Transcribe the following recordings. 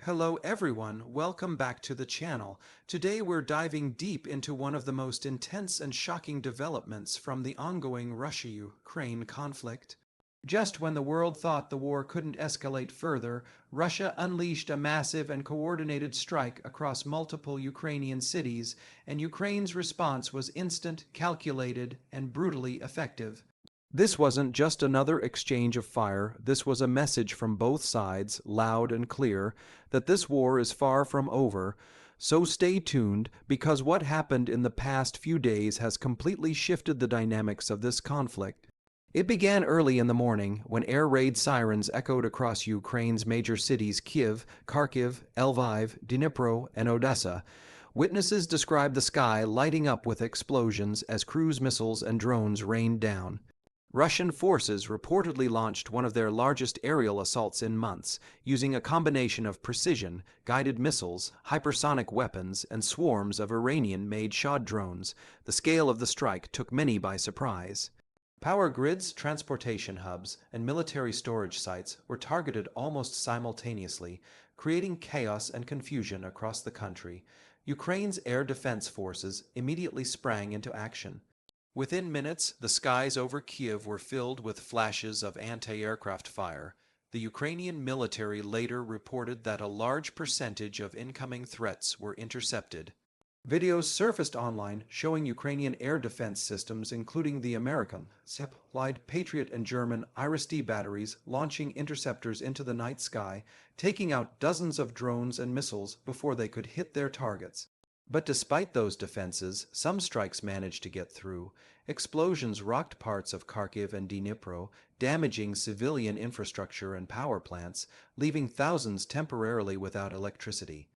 Hello everyone, welcome back to the channel. Today we're diving deep into one of the most intense and shocking developments from the ongoing Russia-Ukraine conflict. Just when the world thought the war couldn't escalate further, Russia unleashed a massive and coordinated strike across multiple Ukrainian cities, and Ukraine's response was instant, calculated, and brutally effective. This wasn't just another exchange of fire, this was a message from both sides, loud and clear, that this war is far from over. So stay tuned, because what happened in the past few days has completely shifted the dynamics of this conflict. It began early in the morning, when air raid sirens echoed across Ukraine's major cities Kyiv, Kharkiv, Lviv, Dnipro, and Odesa. Witnesses described the sky lighting up with explosions as cruise missiles and drones rained down. Russian forces reportedly launched one of their largest aerial assaults in months, using a combination of precision, guided missiles, hypersonic weapons, and swarms of Iranian-made Shad drones. The scale of the strike took many by surprise. Power grids, transportation hubs, and military storage sites were targeted almost simultaneously, creating chaos and confusion across the country. Ukraine's air defense forces immediately sprang into action. Within minutes, the skies over Kyiv were filled with flashes of anti-aircraft fire. The Ukrainian military later reported that a large percentage of incoming threats were intercepted. Videos surfaced online showing Ukrainian air defense systems, including the American supplied Patriot and German Iris-T batteries, launching interceptors into the night sky, taking out dozens of drones and missiles before they could hit their targets. But despite those defenses, some strikes managed to get through. Explosions rocked parts of Kharkiv and Dnipro, damaging civilian infrastructure and power plants, leaving thousands temporarily without electricity.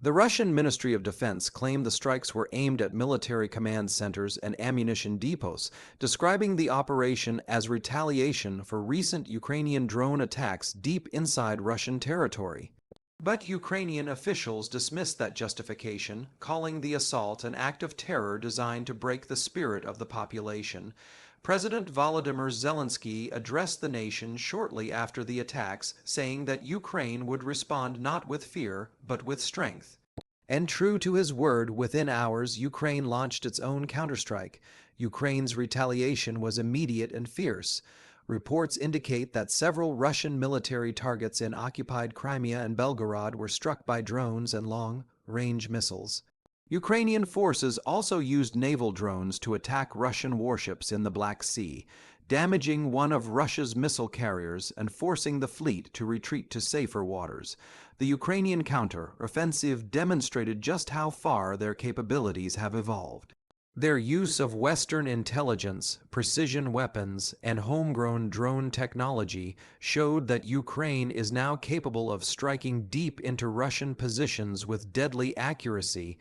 The Russian Ministry of Defense claimed the strikes were aimed at military command centers and ammunition depots, describing the operation as retaliation for recent Ukrainian drone attacks deep inside Russian territory. But Ukrainian officials dismissed that justification, calling the assault an act of terror designed to break the spirit of the population. President Volodymyr Zelenskyy addressed the nation shortly after the attacks, saying that Ukraine would respond not with fear, but with strength. And true to his word, within hours, Ukraine launched its own counterstrike. Ukraine's retaliation was immediate and fierce. Reports indicate that several Russian military targets in occupied Crimea and Belgorod were struck by drones and long-range missiles. Ukrainian forces also used naval drones to attack Russian warships in the Black Sea, damaging one of Russia's missile carriers and forcing the fleet to retreat to safer waters. The Ukrainian counter-offensive demonstrated just how far their capabilities have evolved. Their use of Western intelligence, precision weapons, and homegrown drone technology showed that Ukraine is now capable of striking deep into Russian positions with deadly accuracy.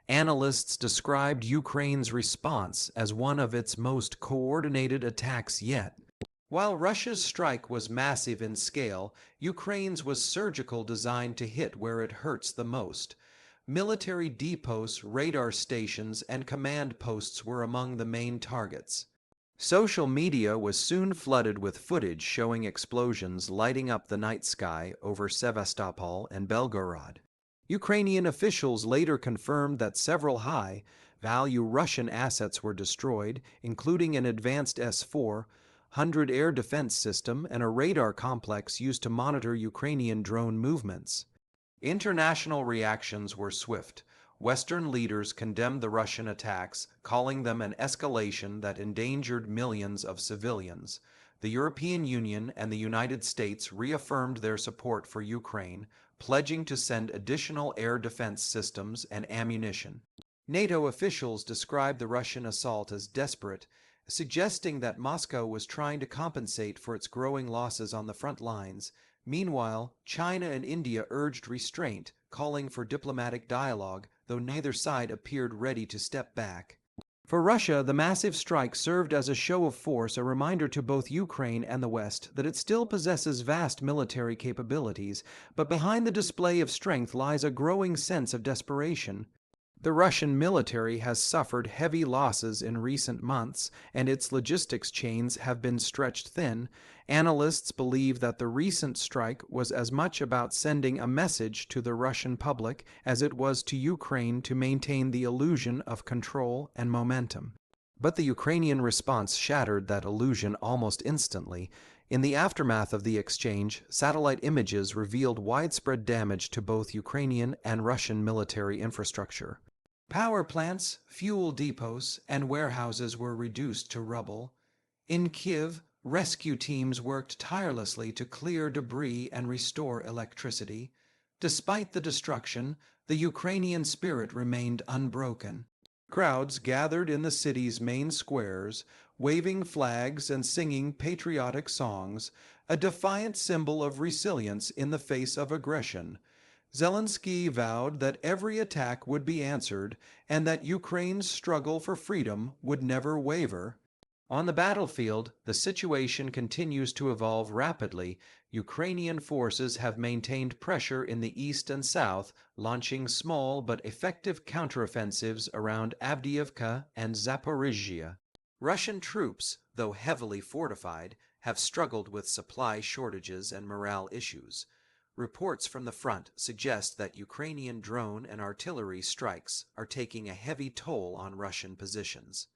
Analysts described Ukraine's response as one of its most coordinated attacks yet. While Russia's strike was massive in scale, Ukraine's was surgical, designed to hit where it hurts the most. Military depots, radar stations, and command posts were among the main targets. Social media was soon flooded with footage showing explosions lighting up the night sky over Sevastopol and Belgorod. Ukrainian officials later confirmed that several high-value Russian assets were destroyed, including an advanced S-400 air defense system and a radar complex used to monitor Ukrainian drone movements. International reactions were swift. Western leaders condemned the Russian attacks, calling them an escalation that endangered millions of civilians. The European Union and the United States reaffirmed their support for Ukraine, pledging to send additional air defense systems and ammunition. NATO officials described the Russian assault as desperate, suggesting that Moscow was trying to compensate for its growing losses on the front lines. Meanwhile, China and India urged restraint, calling for diplomatic dialogue, though neither side appeared ready to step back. For Russia, the massive strike served as a show of force, a reminder to both Ukraine and the West that it still possesses vast military capabilities, but behind the display of strength lies a growing sense of desperation. The Russian military has suffered heavy losses in recent months, and its logistics chains have been stretched thin. Analysts believe that the recent strike was as much about sending a message to the Russian public as it was to Ukraine to maintain the illusion of control and momentum. But the Ukrainian response shattered that illusion almost instantly. In the aftermath of the exchange, satellite images revealed widespread damage to both Ukrainian and Russian military infrastructure. Power plants, fuel depots, and warehouses were reduced to rubble. In Kyiv, rescue teams worked tirelessly to clear debris and restore electricity. Despite the destruction, the Ukrainian spirit remained unbroken. Crowds gathered in the city's main squares, waving flags and singing patriotic songs, a defiant symbol of resilience in the face of aggression. Zelenskyy vowed that every attack would be answered and that Ukraine's struggle for freedom would never waver. On the battlefield, the situation continues to evolve rapidly. Ukrainian forces have maintained pressure in the east and south, launching small but effective counteroffensives around Avdiivka and Zaporizhzhia. Russian troops, though heavily fortified, have struggled with supply shortages and morale issues. Reports from the front suggest that Ukrainian drone and artillery strikes are taking a heavy toll on Russian positions.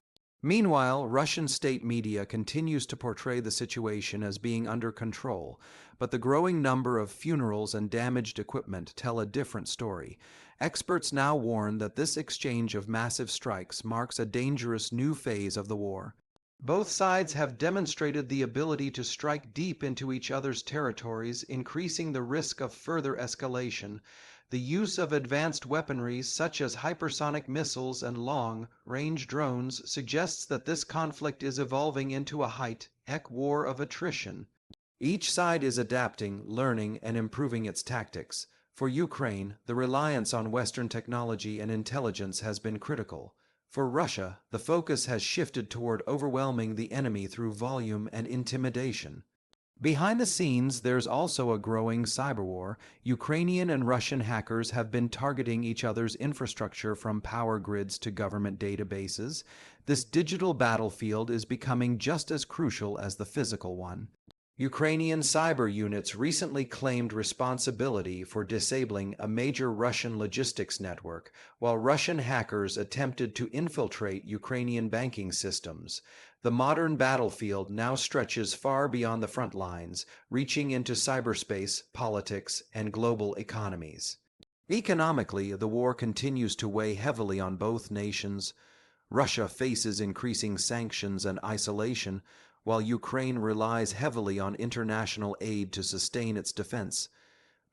Meanwhile, Russian state media continues to portray the situation as being under control, but the growing number of funerals and damaged equipment tell a different story. Experts now warn that this exchange of massive strikes marks a dangerous new phase of the war. Both sides have demonstrated the ability to strike deep into each other's territories, increasing the risk of further escalation. The use of advanced weaponry such as hypersonic missiles and long-range drones suggests that this conflict is evolving into a high-tech war of attrition. Each side is adapting, learning, and improving its tactics. For Ukraine, the reliance on Western technology and intelligence has been critical. For Russia, the focus has shifted toward overwhelming the enemy through volume and intimidation. Behind the scenes, there's also a growing cyber war. Ukrainian and Russian hackers have been targeting each other's infrastructure from power grids to government databases. This digital battlefield is becoming just as crucial as the physical one. Ukrainian cyber units recently claimed responsibility for disabling a major Russian logistics network, while Russian hackers attempted to infiltrate Ukrainian banking systems. The modern battlefield now stretches far beyond the front lines, reaching into cyberspace, politics, and global economies. Economically, the war continues to weigh heavily on both nations. Russia faces increasing sanctions and isolation, while Ukraine relies heavily on international aid to sustain its defense.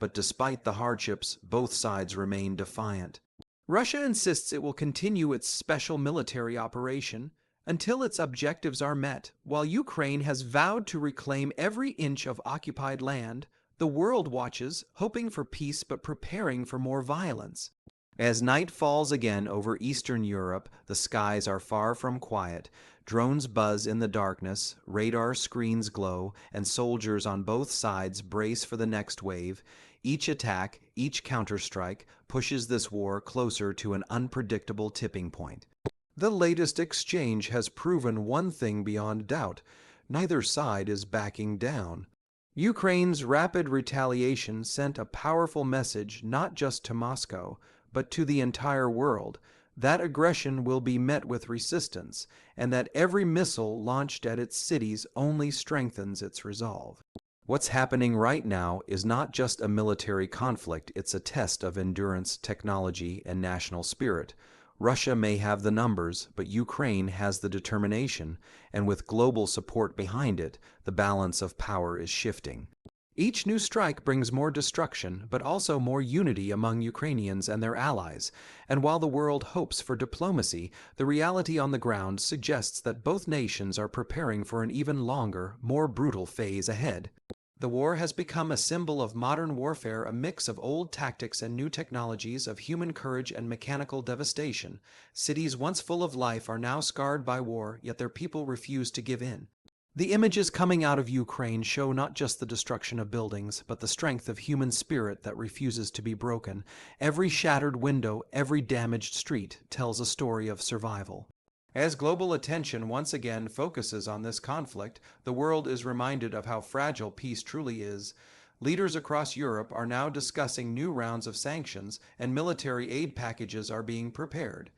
But despite the hardships, both sides remain defiant. Russia insists it will continue its special military operation until its objectives are met, while Ukraine has vowed to reclaim every inch of occupied land. The world watches, hoping for peace but preparing for more violence. As night falls again over Eastern Europe, the skies are far from quiet. Drones buzz in the darkness, radar screens glow, and soldiers on both sides brace for the next wave. Each attack, each counterstrike, pushes this war closer to an unpredictable tipping point. The latest exchange has proven one thing beyond doubt: neither side is backing down. Ukraine's rapid retaliation sent a powerful message not just to Moscow, but to the entire world, that aggression will be met with resistance, and that every missile launched at its cities only strengthens its resolve. What's happening right now is not just a military conflict, it's a test of endurance, technology, and national spirit. Russia may have the numbers, but Ukraine has the determination, and with global support behind it, the balance of power is shifting. Each new strike brings more destruction, but also more unity among Ukrainians and their allies. And while the world hopes for diplomacy, the reality on the ground suggests that both nations are preparing for an even longer, more brutal phase ahead. The war has become a symbol of modern warfare, a mix of old tactics and new technologies, of human courage and mechanical devastation. Cities once full of life are now scarred by war, yet their people refuse to give in. The images coming out of Ukraine show not just the destruction of buildings, but the strength of human spirit that refuses to be broken. Every shattered window, every damaged street tells a story of survival. As global attention once again focuses on this conflict, the world is reminded of how fragile peace truly is. Leaders across Europe are now discussing new rounds of sanctions, and military aid packages are being prepared.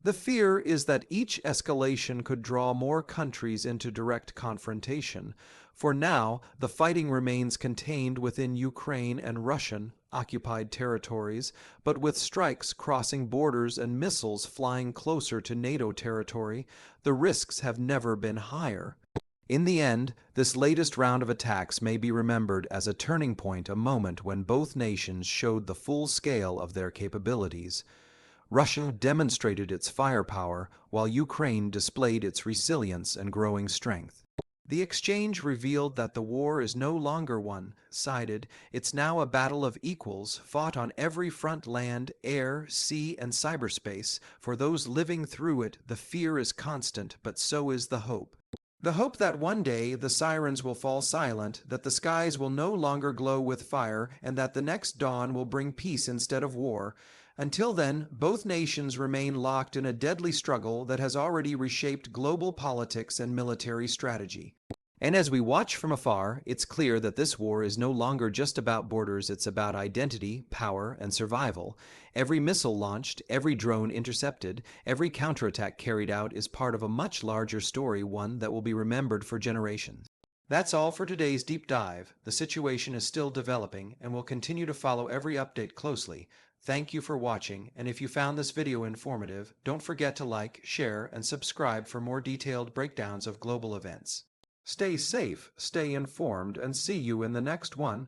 The fear is that each escalation could draw more countries into direct confrontation. For now, the fighting remains contained within Ukraine and Russian-occupied territories, but with strikes crossing borders and missiles flying closer to NATO territory, the risks have never been higher. In the end, this latest round of attacks may be remembered as a turning point, a moment when both nations showed the full scale of their capabilities. Russia demonstrated its firepower, while Ukraine displayed its resilience and growing strength. The exchange revealed that the war is no longer one-sided. It's now a battle of equals, fought on every front: land, air, sea, and cyberspace. For those living through it, the fear is constant, but so is the hope. The hope that one day the sirens will fall silent, that the skies will no longer glow with fire, and that the next dawn will bring peace instead of war. Until then, both nations remain locked in a deadly struggle that has already reshaped global politics and military strategy. And as we watch from afar, it's clear that this war is no longer just about borders, it's about identity, power, and survival. Every missile launched, every drone intercepted, every counterattack carried out is part of a much larger story, one that will be remembered for generations. That's all for today's deep dive. The situation is still developing, and we'll continue to follow every update closely. Thank you for watching, and if you found this video informative, don't forget to like, share, and subscribe for more detailed breakdowns of global events. Stay safe, stay informed, and see you in the next one.